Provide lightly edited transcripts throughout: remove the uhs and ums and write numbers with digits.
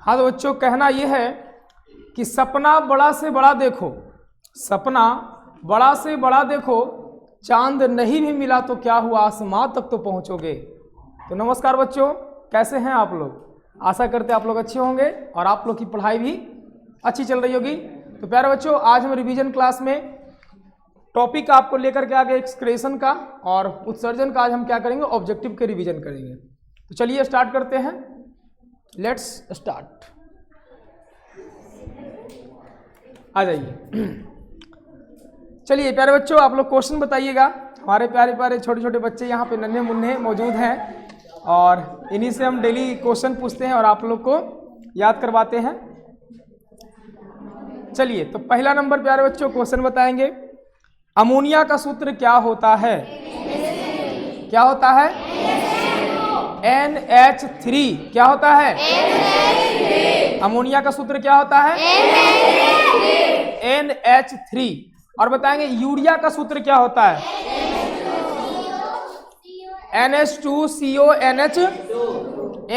हाँ तो बच्चों कहना ये है कि सपना बड़ा से बड़ा देखो, सपना बड़ा से बड़ा देखो, चांद नहीं भी मिला तो क्या हुआ, आसमां तक तो पहुंचोगे। तो नमस्कार बच्चों, कैसे हैं आप लोग? आशा करते हैं आप लोग अच्छे होंगे और आप लोग की पढ़ाई भी अच्छी चल रही होगी। तो प्यारे बच्चों, आज हम रिवीजन क्लास में टॉपिक आपको लेकर के आगे एक्सक्रेशन का और उत्सर्जन का आज हम क्या करेंगे, ऑब्जेक्टिव के रिवीजन करेंगे। तो चलिए स्टार्ट करते हैं, लेट्स स्टार्ट। आ जाइए। चलिए प्यारे बच्चों, आप लोग क्वेश्चन बताइएगा। हमारे प्यारे प्यारे छोटे छोटे बच्चे यहाँ पे नन्हे मुन्ने मौजूद हैं और इन्हीं से हम डेली क्वेश्चन पूछते हैं और आप लोग को याद करवाते हैं। चलिए तो पहला नंबर प्यारे बच्चों क्वेश्चन बताएंगे, अमोनिया का सूत्र क्या होता है? क्या होता है? NH3। क्या होता है? अमोनिया का सूत्र क्या होता है? NH3। और बताएंगे यूरिया का सूत्र क्या होता है? NH2CONH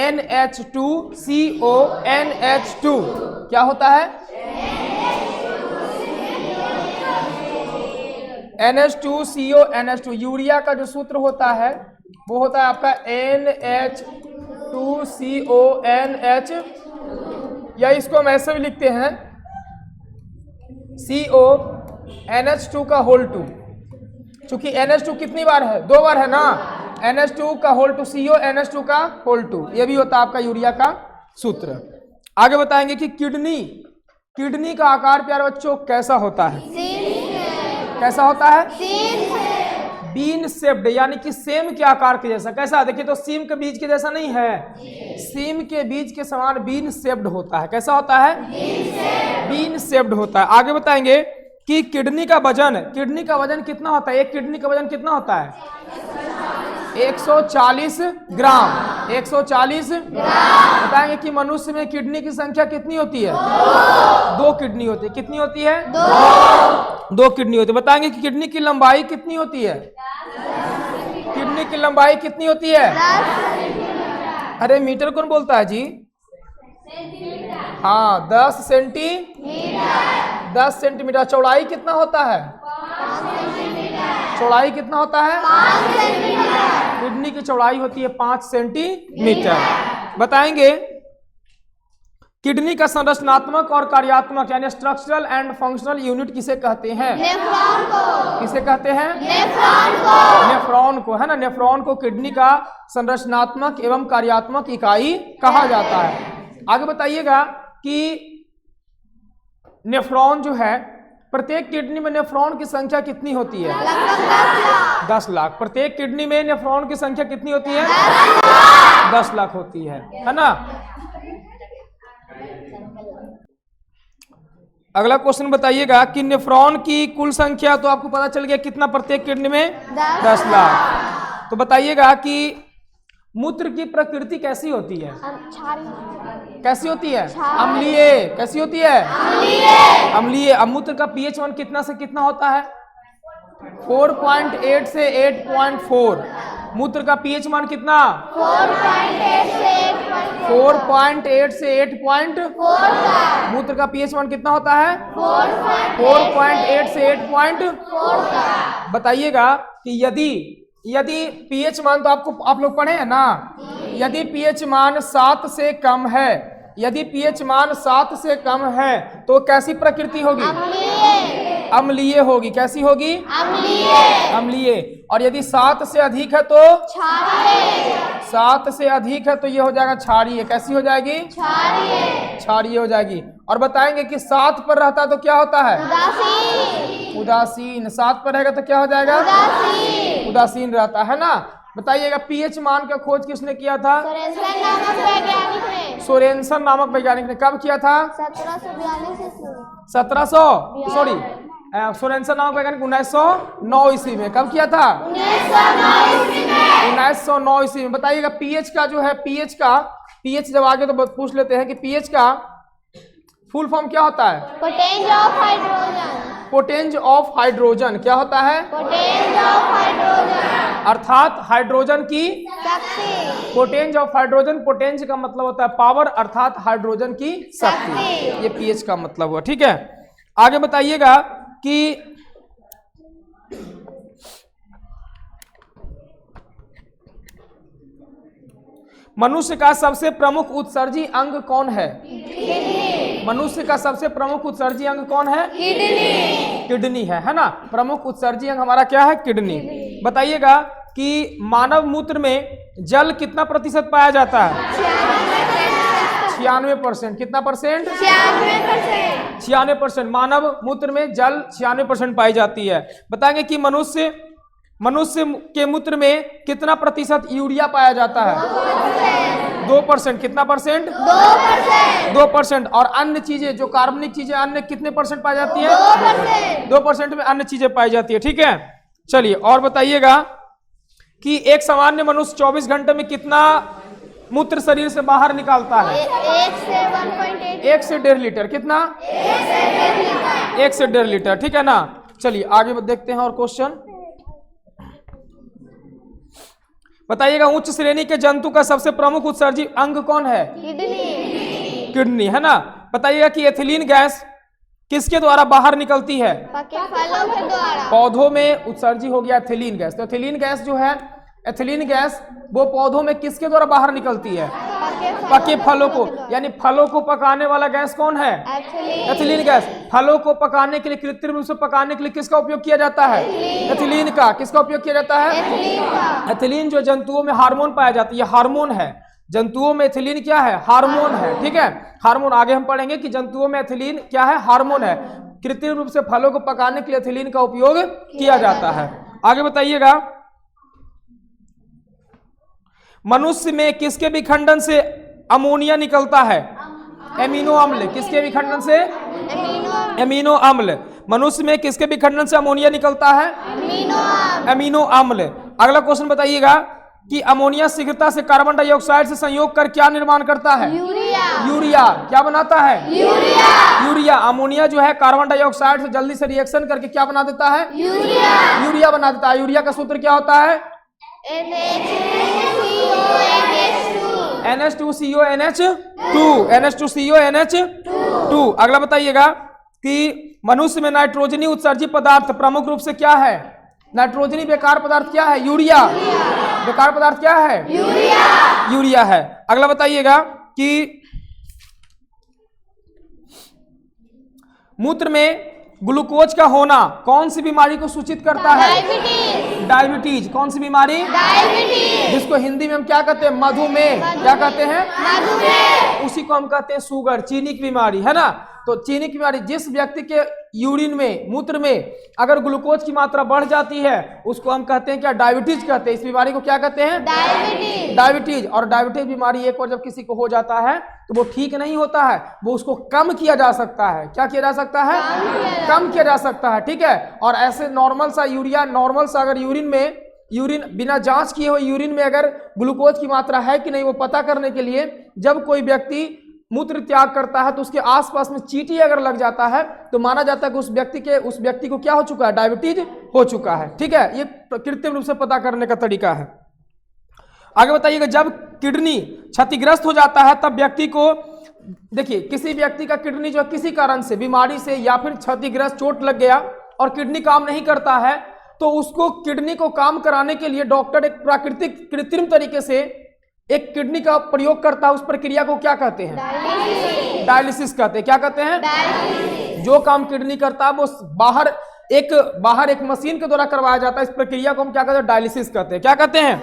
NH2CONH2। क्या होता है? NH2CONH2। यूरिया का जो सूत्र होता है वो होता है आपका NH2CONH, या इसको हम ऐसे भी लिखते हैं CONH2 का होल 2। चूंकि NH2 कितनी बार है? 2 बार है ना। NH2 का होल 2 CONH2 का होल 2, ये भी होता है आपका यूरिया का सूत्र। आगे बताएंगे कि किडनी का आकार प्यारे बच्चों कैसा होता है? कैसा होता है? बीन शेप्ड, यानी कि सेम के आकार के जैसा। कैसा? देखिए तो सीम के बीज के जैसा नहीं है, सीम के बीज के समान बीन शेप्ड होता है। कैसा होता है? बीन शेप्ड होता है। आगे बताएंगे कि किडनी का वजन कितना होता है? एक किडनी का वजन कितना होता है? 140 ग्राम। 140 ग्राम। बताएंगे कि मनुष्य में किडनी की संख्या कितनी होती है? 2 किडनी होती है। कितनी होती है? 2 किडनी होती है। बताएंगे कि किडनी की लंबाई कितनी होती है? किडनी की लंबाई कितनी होती है? अरे मीटर कौन बोलता है जी? हाँ 10 सेंटीमीटर। चौड़ाई कितना होता है? चौड़ाई कितना होता है? किडनी की चौड़ाई होती है 5 सेंटीमीटर। बताएंगे किडनी का संरचनात्मक और कार्यात्मक यानी स्ट्रक्चरल एंड फंक्शनल यूनिट किसे कहते हैं? नेफ्रॉन को। किसे कहते हैं? नेफ्रॉन को, है ना। नेफ्रॉन को किडनी का संरचनात्मक एवं कार्यात्मक इकाई कहा जाता है। आगे बताइएगा कि नेफ्रॉन जो है, प्रत्येक किडनी में नेफ्रॉन की संख्या कितनी होती है? 10 लाख। प्रत्येक किडनी में नेफ्रॉन की संख्या कितनी होती है? 10 लाख होती है ना। अगला क्वेश्चन बताइएगा कि नेफ्रॉन की कुल संख्या तो आपको पता चल गया कितना प्रत्येक किडनी में? 10 लाख। तो बताइएगा कि मूत्र की प्रकृति कैसी होती है? कैसी होती है? अम्लीय। कैसी होती है? अम्लीय। अब मूत्र का pH मान कितना से कितना होता है? 4.8 से 8.4। मूत्र का pH मान कितना? 4.8 से 8.4। मूत्र का pH मान कितना होता है? 4.8 से 8.4। बताइएगा कि यदि pH मान तो आप लोग पढ़े हैं ना, यदि pH मान 7 से कम है, यदि pH मान 7 से कम है तो कैसी प्रकृति होगी? अम्लीय होगी। कैसी होगी? अम्लीय। और यदि 7 से अधिक है तो? 7 से अधिक है तो ये हो जाएगा क्षारीय। कैसी हो जाएगी? क्षारीय हो जाएगी। और बताएंगे कि 7 पर रहता तो क्या होता है? उदासीन। 7 पर रहेगा तो क्या हो जाएगा? उदासीन रहता है ना। बताइएगा pH मान का खोज किसने किया था? सोरेनसन नामक वैज्ञानिक ने। कब किया था? 1700 नामक वैज्ञानिक 1909 ईस्वी में। कब किया था? 1909 ईस्वी में। बताइएगा pH का जो है, pH जब आगे तो पूछ लेते हैं कि pH का फुल फॉर्म क्या होता है? पोटेंज ऑफ हाइड्रोजन। पोटेंज ऑफ हाइड्रोजन क्या होता है? पोटेंज ऑफ हाइड्रोजन। अर्थात हाइड्रोजन की शक्ति। पोटेंज ऑफ हाइड्रोजन, पोटेंज का मतलब होता है पावर, अर्थात हाइड्रोजन की शक्ति। ये पीएच का मतलब हुआ। ठीक है, आगे बताइएगा कि मनुष्य का सबसे प्रमुख उत्सर्जी अंग कौन है? मनुष्य का सबसे प्रमुख उत्सर्जी अंग कौन है? किडनी है ना। प्रमुख उत्सर्जी अंग हमारा क्या है? किडनी। बताइएगा कि मानव मूत्र में जल कितना प्रतिशत पाया जाता है? 96%। कितना परसेंट? 96%। मानव मूत्र में जल 96% पाई जाती है। बताएंगे कि मनुष्य के मूत्र में कितना प्रतिशत यूरिया पाया जाता है? 2%। कितना परसेंट? 2%। और अन्य चीजें जो कार्बनिक चीजें अन्य कितने परसेंट पाई जाती है? 2% में अन्य चीजें पाई जाती है। ठीक है, चलिए और बताइएगा कि एक सामान्य मनुष्य 24 घंटे में कितना मूत्र शरीर से बाहर निकालता है? 1 से 1.5 लीटर। कितना? 1 से 1.5 लीटर। ठीक है ना। चलिए आगे देखते हैं और क्वेश्चन। बताइएगा उच्च श्रेणी के जंतु का सबसे प्रमुख उत्सर्जी अंग कौन है? किडनी है ना। बताइएगा कि एथिलीन गैस किसके द्वारा बाहर निकलती है? फलों के द्वारा। पौधों में उत्सर्जी हो गया एथिलीन गैस। तो एथिलीन गैस जो है, एथिलीन गैस वो पौधों में किसके द्वारा बाहर निकलती है? पके फलों को, यानी फलों को पकाने वाला गैस कौन है? Ethylene gas. फलों को पकाने के लिए, कृत्रिम रूप से पकाने के लिए किसका उपयोग किया जाता है? एथिलीन का। किसका उपयोग किया जाता है? एथिलीन जो जंतुओं में हार्मोन पाया जाता है, ये हार्मोन है। जंतुओं में एथिलीन क्या है? हार्मोन है। ठीक है, हार्मोन। आगे हम पढ़ेंगे कि जंतुओं में एथिलीन क्या है? हार्मोन है। कृत्रिम रूप से फलों को पकाने के लिए एथिलीन का उपयोग किया जाता है। आगे बताइएगा मनुष्य में किसके विखंडन से अमोनिया निकलता है? एमिनो अम्ल। किसके विखंडन से? एमिनो अम्ल। मनुष्य में किसके विखंडन से अमोनिया निकलता है? एमिनो अम्ल। अगला क्वेश्चन बताइएगा कि अमोनिया शीघ्रता से कार्बन डाइऑक्साइड से संयोग कर क्या निर्माण करता है? यूरिया। क्या बनाता है? यूरिया। अमोनिया जो है कार्बन डाइऑक्साइड से जल्दी से रिएक्शन करके क्या बना देता है? यूरिया बना देता है। यूरिया का सूत्र क्या होता है? NH2CONH2। अगला बताइएगा कि मनुष्य में नाइट्रोजनी उत्सर्जी पदार्थ प्रमुख रूप से क्या है? नाइट्रोजनी बेकार पदार्थ क्या है? यूरिया। बेकार पदार्थ क्या है? यूरिया है। अगला बताइएगा कि मूत्र में ग्लूकोज का होना कौन सी बीमारी को सूचित करता है? डायबिटीज। कौन सी बीमारी? डायबिटीज। जिसको हिंदी में हम क्या कहते हैं? मधुमेह। क्या कहते हैं? मधुमेह। उसी को हम कहते हैं शुगर, चीनी की बीमारी, है ना। तो चीनी की बीमारी, जिस व्यक्ति के यूरिन में, मूत्र में अगर ग्लूकोज की मात्रा बढ़ जाती है उसको हम कहते हैं क्या? डायबिटीज कहते हैं। इस बीमारी को क्या कहते हैं? डायबिटीज। और डायबिटीज बीमारी एक बार जब किसी को हो जाता है तो वो ठीक नहीं होता है, वो उसको कम किया जा सकता है। क्या किया जा सकता है? कम किया जा सकता है। ठीक है। और ऐसे नॉर्मल सा यूरिया, नॉर्मल सा अगर यूरिन बिना जांच किए हुए यूरिन में अगर ग्लूकोज की मात्रा है कि नहीं वो पता करने के लिए जब कोई व्यक्ति मूत्र त्याग करता है तो उसके आसपास में चींटी अगर लग जाता है तो माना जाता है कि उस व्यक्ति को क्या हो चुका है? डायबिटीज हो चुका है। ठीक है, ये कृत्रिम रूप से पता करने का तरीका है। आगे बताइएगा जब किडनी क्षतिग्रस्त हो जाता है तब व्यक्ति को, देखिए किसी व्यक्ति का किडनी जो किसी कारण से, बीमारी से या फिर क्षतिग्रस्त, चोट लग गया और किडनी काम नहीं करता है तो उसको किडनी को काम कराने के लिए डॉक्टर एक प्राकृतिक कृत्रिम तरीके से एक किडनी का प्रयोग करता है। उस प्रक्रिया को क्या कहते हैं? डायलिसिस कहते हैं। क्या कहते हैं? जो काम किडनी करता है वो बाहर एक मशीन के द्वारा करवाया जाता है। इस प्रक्रिया को हम क्या कहते हैं? डायलिसिस कहते हैं। क्या कहते हैं?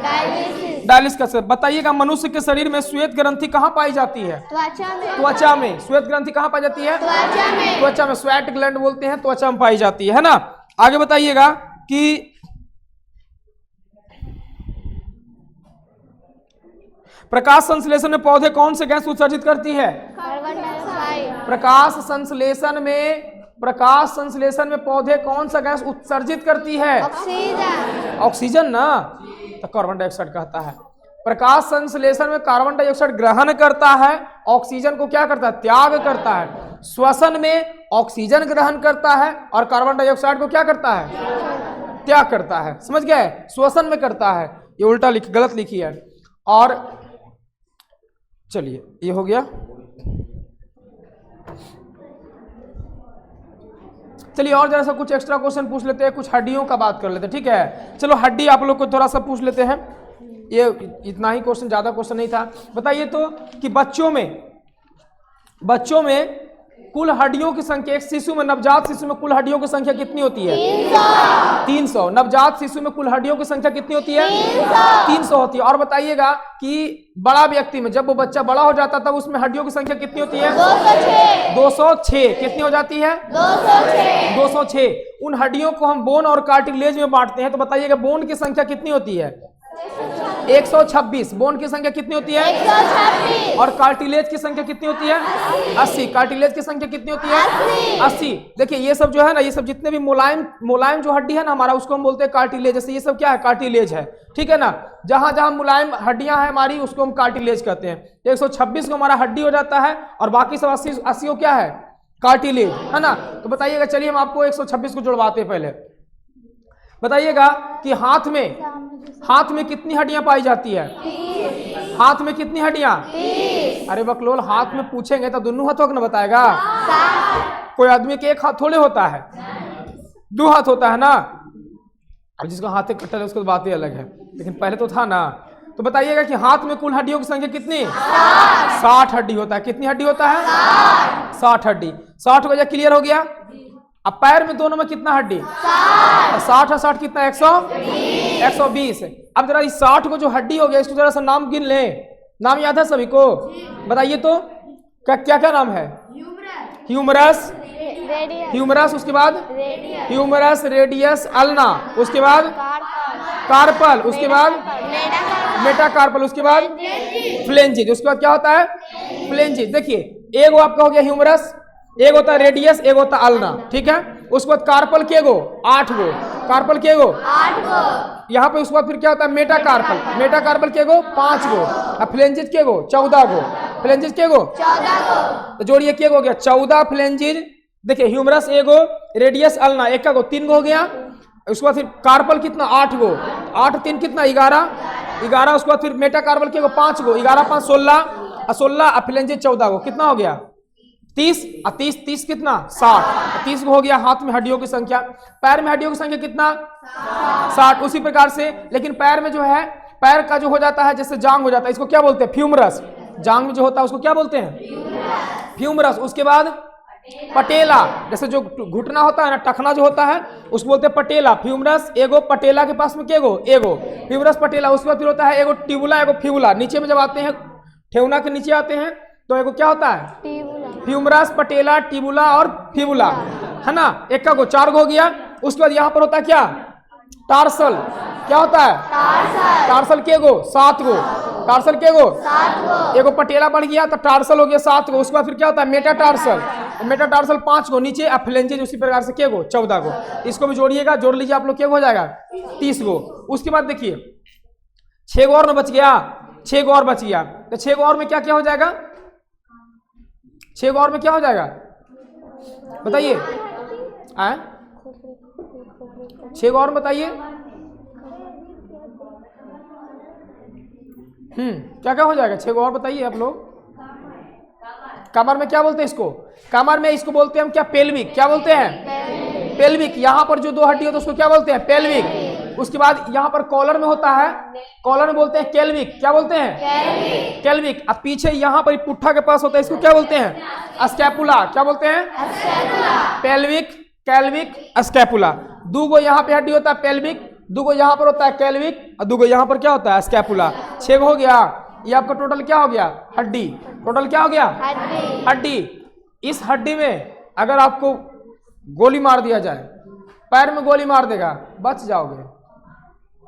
डायलिसिस कहते हैं। बताइएगा मनुष्य के शरीर में श्वेत ग्रंथि कहाँ पाई जाती है? त्वचा में। श्वेत ग्रंथि कहाँ पाई जाती है? त्वचा में। स्वेट ग्लैंड बोलते हैं, त्वचा में पाई जाती है ना। आगे बताइएगा कि प्रकाश संश्लेषण में पौधे कौन से गैस उत्सर्जित करती है? Carbon dioxide. प्रकाश संश्लेषण में पौधे कौन सा गैस उत्सर्जित करती है? ऑक्सीजन ना, तो कार्बन डाइऑक्साइड कहता है। प्रकाश संश्लेषण में कार्बन डाइऑक्साइड ग्रहण करता है, ऑक्सीजन को क्या करता है? त्याग करता है। श्वसन में ऑक्सीजन ग्रहण करता है और कार्बन डाइऑक्साइड को क्या करता है? त्याग करता है, समझ गए, श्वसन में करता है। ये उल्टा गलत लिखी है। और चलिए ये हो गया। चलिए और जरा सा कुछ एक्स्ट्रा क्वेश्चन पूछ लेते हैं, कुछ हड्डियों का बात कर लेते हैं, ठीक है। चलो हड्डी आप लोग को थोड़ा सा पूछ लेते हैं, ये इतना ही क्वेश्चन, ज्यादा क्वेश्चन नहीं था। बताइए तो कि बच्चों में कुल हड्डियों की संख्या, एक शिशु में, नवजात शिशु में कुल हड्डियों की संख्या कितनी होती है? 300। नवजात शिशु में कुल हड्डियों की संख्या कितनी होती है? 300 होती है। और बताइएगा कि बड़ा व्यक्ति में, जब वो बच्चा बड़ा हो जाता है तब उसमें हड्डियों की संख्या कितनी होती है? 206। कितनी हो जाती है? 206। उन हड्डियों को हम बोन और कार्टिलेज में बांटते हैं, तो बताइएगा बोन की संख्या कितनी होती है? 126। बोन की संख्या कितनी होती है? 126। और कार्टिलेज की संख्या कितनी होती है? 80। कार्टिलेज की संख्या कितनी होती है? 80। देखिए ये सब जो है ना, ये सब जितने भी मुलायम जो हड्डी है ना हमारा, उसको हम बोलते हैं कार्टिलेज। जैसे ये सब क्या है? कार्टिलेज है, ठीक है ना। जहां जहां मुलायम हड्डियां हैं हमारी, उसको हम कार्टिलेज कहते हैं। 126 को हमारा हड्डी हो जाता है और बाकी सब 80 को क्या है? कार्टिलेज, है ना। तो बताइएगा, चलिए हम आपको 126 को जुड़वाते हैं। पहले बताइएगा कि हाथ में कितनी हड्डियां पाई जाती है? हाथ में कितनी हड्डियां? अरे बकलोल, हाथ में पूछेंगे तो दोनों हाथों का ना बताएगा। कोई आदमी के एक हाथ थोड़े होता है, 2 हाथ होता है ना। अब जिसका हाथ कट्टा है उसकी बात ही अलग है, लेकिन पहले तो था ना। तो बताइएगा कि हाथ में कुल हड्डियों की संख्या कितनी? 60 हड्डी होता है। कितनी हड्डी होता है? 60 हड्डी। 60 वजह क्लियर हो गया। अब पैर में दोनों में कितना हड्डी? 60 और 60 कितना? 120। अब जरा इस 60 को जो हड्डी हो गया, इसको जरा सा नाम गिन ले। नाम याद है सभी को? बताइए तो क्या क्या नाम है? ह्यूमरस, उसके बाद ह्यूमरस, रेडियस, अल्ना, उसके बाद कार्पल, उसके बाद मेटाकार्पल, उसके बाद फ्लेंजिज, उसके बाद क्या होता है? फ्लेंजिज। देखिए एक आपका हो गया ह्यूमरस, एक होता है रेडियस, एक होता है अल्ना, ठीक है। उसके बाद कार्पल के गो? 8 गो। कार्पल के गो? 8 गो। यहाँ पे उसके बाद फिर क्या होता है? मेटाकार्पल के गो? 5 गो। अब फ्लेंजिज के गो? 14 गो। फ्लेंजिज के गो? 14 गो। तो जोड़िए के गो हो गया? 14 फ्लेंजिज। देखिए ह्यूमरस एगो, रेडियस अल्ना एक का गो, 3 गो हो गया। उसके बाद फिर कार्पल कितना? 8 गो। 8 3 कितना? 11। उसके बाद फिर मेटाकार्पल के गो? 5 गो। 11 5 16, 16 फ्लेंजिज 14 गो। कितना हो गया? 30। 30 कितना? 60। 30 को हो गया हाथ में हड्डियों की संख्या। पैर में हड्डियों की संख्या कितना? 60। उसी प्रकार से, लेकिन पैर में जो है, पैर का जो हो जाता है, जैसे जांग हो जाता है, इसको क्या बोलते हैं? फ्यूमरस। जांग में जो होता है उसको क्या बोलते हैं? फ्यूमरस। उसके बाद पटेला, जैसे जो घुटना होता है ना, टखना जो होता है, उसको बोलते हैं पटेला। फ्यूमरस एगो, पटेला के पास में के गो? एगो। फ्यूमरस पटेला। उसके बाद फिर होता है एगो टिबुला, एगो फ्यूला। नीचे में जब आते हैं, ठेवना के नीचे आते हैं, तो एगो क्या होता है? फ्यूमरस, पटेला, टिबुला और फिबुला, है ना। एक का गो 4 गो हो गया। उसके बाद यहाँ पर होता है क्या? टार्सल। क्या होता है? टार्सल के गो? 7 गो। टार्सल के गो? 7 गो। एगो पटेला बढ़ गया तो टार्सल हो गया 7 गो। उसके बाद फिर क्या होता है? मेटाटार्सल 5 गो। नीचे फ्लेंजेज उसी प्रकार से के गो? 14 गो। इसको भी जोड़िएगा, जोड़ लीजिए आप लोग, क्या हो जाएगा? 30 गो। उसके बाद देखिए 6 गो और में बच गया, 6 गो और बच गया। तो 6 गो और में क्या क्या हो जाएगा? 6 गो और में क्या हो जाएगा? बताइए। 6 गो और बताइए। क्या क्या हो जाएगा? 6 गो और बताइए आप लोग। कमर में क्या बोलते हैं इसको? कमर में इसको बोलते हैं हम क्या? पेल्विक। क्या बोलते हैं? पेल्विक। यहाँ पर जो 2 हड्डी होती है उसको क्या बोलते हैं? पेल्विक। उसके बाद यहाँ पर कॉलर में होता है, कॉलर में बोलते हैं केल्विक। क्या बोलते हैं? केल्विक। अब पीछे यहाँ पर पुट्ठा के पास होता है, इसको क्या बोलते हैं? स्कैपुला। क्या बोलते हैं? Pelvic, कैल्विक, scapula. 2 गो यहाँ पे हड्डी होता है पेल्विक, 2 गो यहाँ पर होता है केल्विक, और 2 गो यहाँ पर क्या होता है? स्कैपुला। 6 गो हो गया। ये आपका टोटल क्या हो गया? हड्डी। टोटल क्या हो गया? हड्डी। इस हड्डी में अगर आपको गोली मार दिया जाए, पैर में गोली मार देगा, बच जाओगे।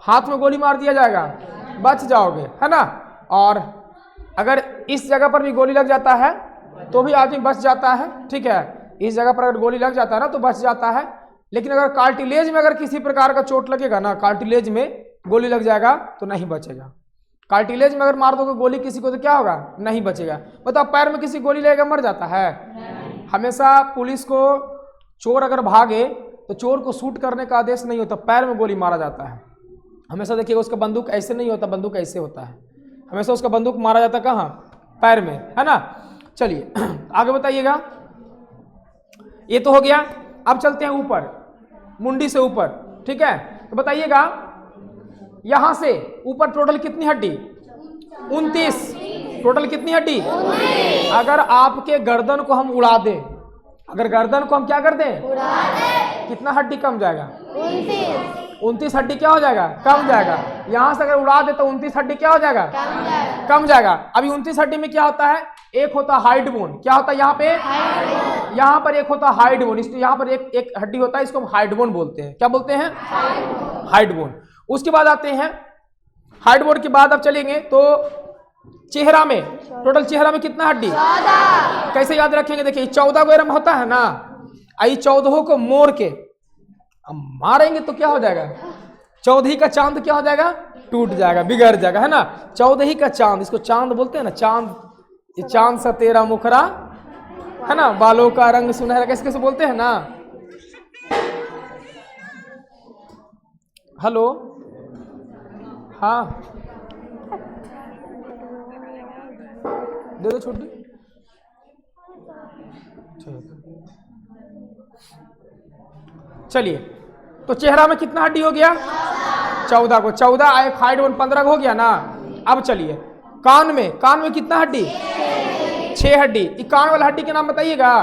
हाथ में गोली मार दिया जाएगा, बच जाओगे, है ना। और अगर इस जगह पर भी गोली लग जाता है तो भी आदमी बच जाता है, ठीक है। इस जगह पर अगर गोली लग जाता है ना तो बच जाता है। लेकिन अगर कार्टिलेज में अगर किसी प्रकार का चोट लगेगा ना, कार्टिलेज में गोली लग जाएगा तो नहीं बचेगा। कार्टिलेज में अगर मार दोगे गोली किसी को तो क्या होगा? नहीं बचेगा। बताओ पैर में किसी गोली लगेगा, मर जाता है? हमेशा पुलिस को चोर अगर भागे तो चोर को शूट करने का आदेश नहीं होता, पैर में गोली मारा जाता है। हमेशा देखिएगा उसका बंदूक ऐसे नहीं होता, बंदूक ऐसे होता है, हमेशा उसका बंदूक मारा जाता है कहाँ, पैर में, है ना। चलिए आगे बताइएगा, ये तो हो गया। अब चलते हैं ऊपर, मुंडी से ऊपर, ठीक है। तो बताइएगा यहां से ऊपर टोटल कितनी हड्डी, 29। टोटल कितनी हड्डी, अगर आपके गर्दन को हम उड़ा दें, अगर गर्दन को हम क्या कर दें, कितना हड्डी कम जाएगा, 29 हड्डी क्या हो जाएगा, कम जाएगा। यहां से अगर उड़ा दे तो 29 हड्डी क्या हो जाएगा, कम जाएगा। अभी 29 हड्डी में क्या होता है, एक होता है हाइड बोन, क्या होता है यहाँ पे, यहाँ पर एक होता है हाइड बोन, इसको यहाँ पर एक हड्डी होता है, इसको हम हाइड बोन बोलते हैं। क्या बोलते हैं, हाइड बोन। उसके बाद आते हैं हाइड बोन के बाद अब चलेंगे तो चेहरा में, टोटल चेहरा में कितना हड्डी, 14। कैसे याद रखेंगे, देखिए 14 वगैरह में होता है ना, आई 14 को मोड़ के मारेंगे तो क्या हो जाएगा, 14 का चांद क्या हो जाएगा, टूट जाएगा, बिगड़ जाएगा, है ना। 14 का चांद, इसको चांद बोलते हैं ना, चांद, ये चांद सा तेरा मुखरा, है ना, बालों का रंग सुनहरा, कैसे कैसे बोलते हैं ना। हेलो, हाँ दे दो छोटी, चलिए। तो चेहरा में कितना हड्डी हो गया, 14 को, 14 एक हाइड बोन 15 हो गया ना। अब चलिए कान में कितना हड्डी, 6 हड्डी। कान वाला हड्डी के नाम बताइएगा,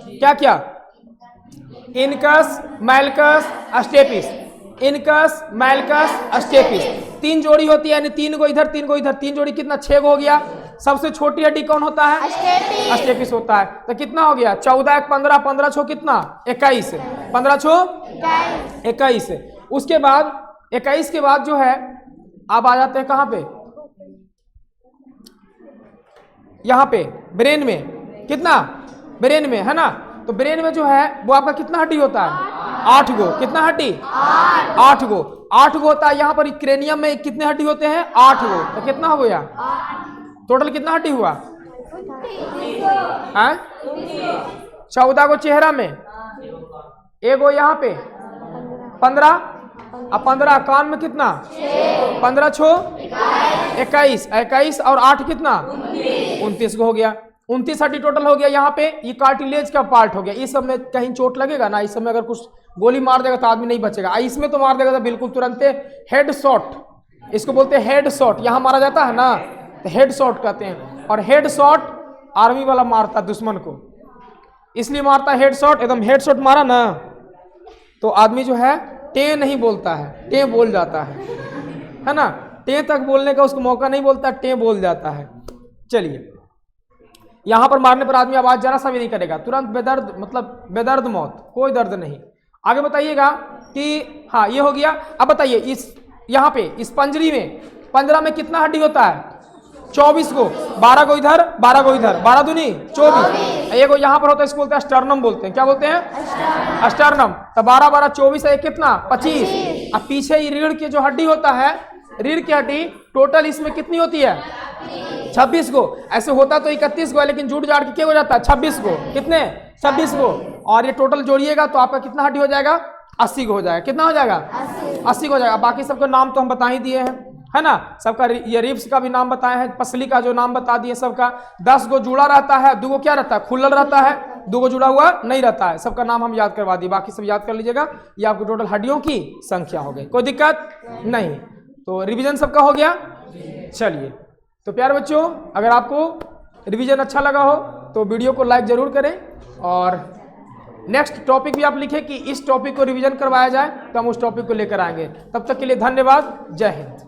क्या क्या, इनकस, मैलकस, अस्टेपिस, इनकस, मैलकस, अस्टेपिस, 3 जोड़ी होती है, यानी 3 को इधर 3 को इधर, 3 जोड़ी कितना, 6 हो गया। सबसे छोटी हड्डी कौन होता है, अस्टेपिस होता है। तो कितना हो गया, 14 एक 15, 15 छो कितना, 21, 15 छो 21। उसके बाद 21 के बाद जो है अब आ जाते हैं कहाँ पे, यहाँ पे ब्रेन में, कितना, ब्रेन में, है ना। तो ब्रेन में जो है वो आपका कितना हड्डी होता है, 8 गो, कितना हड्डी, 8 गो, 8 गो होता है। यहाँ पर क्रेनियम में कितने हड्डी होते हैं, 8 गो। तो कितना हो गया, टोटल कितना हड्डी हुआ, 14 को चेहरा में, 1 गो यहाँ पे, 15, अब 15 कान में कितना, 15 छो 21, 21 और 8 कितना, 29 को हो गया। 29 हड्डी टोटल हो गया। यहाँ पे ये कार्टिलेज का पार्ट हो गया। इस सब में कहीं चोट लगेगा ना, इस सब में अगर कुछ गोली मार देगा तो आदमी नहीं बचेगा। इसमें तो मार देगा तो बिल्कुल तुरंत हेड शॉट, इसको बोलते हैं हेड शॉट। यहाँ मारा जाता है ना तो हेड शॉट कहते हैं। और हेड शॉट आर्मी वाला मारता है दुश्मन को, इसलिए मारता है हेड शॉट। एकदम हेड शॉट मारा ना तो आदमी जो है टे नहीं बोलता है, टे बोल जाता है ना। टे तक बोलने का उसको मौका नहीं बोलता, टे बोल जाता है। चलिए, यहां पर मारने पर आदमी आवाज जरा सा भी नहीं करेगा, तुरंत बेदर्द, मतलब बेदर्द मौत, कोई दर्द नहीं। आगे बताइएगा कि हाँ ये हो गया। अब बताइए इस यहाँ पे इस पंजरी में, पंजरा में कितना हड्डी होता है, 24 को, 12 को इधर 12 को इधर, 12 दूनी 24। एक यहाँ पर होता है, इसको बोलते हैं स्टर्नम बोलते हैं। क्या बोलते हैं, स्टर्नम। तो 12 12 24 है कितना, 25। अब पीछे ये रीढ़ की जो हड्डी होता है, रीढ़ की हड्डी टोटल इसमें कितनी होती है, 26 को। ऐसे होता तो 31 को है, लेकिन जुट जाट के क्या हो जाता है, 26 को। कितने, 26 को। और ये टोटल जोड़िएगा तो आपका कितना हड्डी हो जाएगा, 80 को हो जाएगा। कितना हो जाएगा, 80 को हो जाएगा। बाकी सबका नाम तो हम बता ही दिए हैं, है ना। सबका ये रिब्स का भी नाम बताए हैं, पसली का जो नाम बता दिए सबका। 10 गो जुड़ा रहता है, 2 गो क्या रहता है, खुल्लल रहता है, 2 गो जुड़ा हुआ नहीं रहता है। सबका नाम हम याद करवा दिए, बाकी सब याद कर लीजिएगा। ये आपकी टोटल हड्डियों की संख्या हो गई, कोई दिक्कत नहीं। तो रिवीजन सबका हो गया। चलिए, तो प्यारे बच्चों, अगर आपको रिवीजन अच्छा लगा हो तो वीडियो को लाइक जरूर करें, और नेक्स्ट टॉपिक भी आप लिखें कि इस टॉपिक को रिवीजन करवाया जाए, तो हम उस टॉपिक को लेकर आएंगे। तब तक के लिए धन्यवाद, जय हिंद।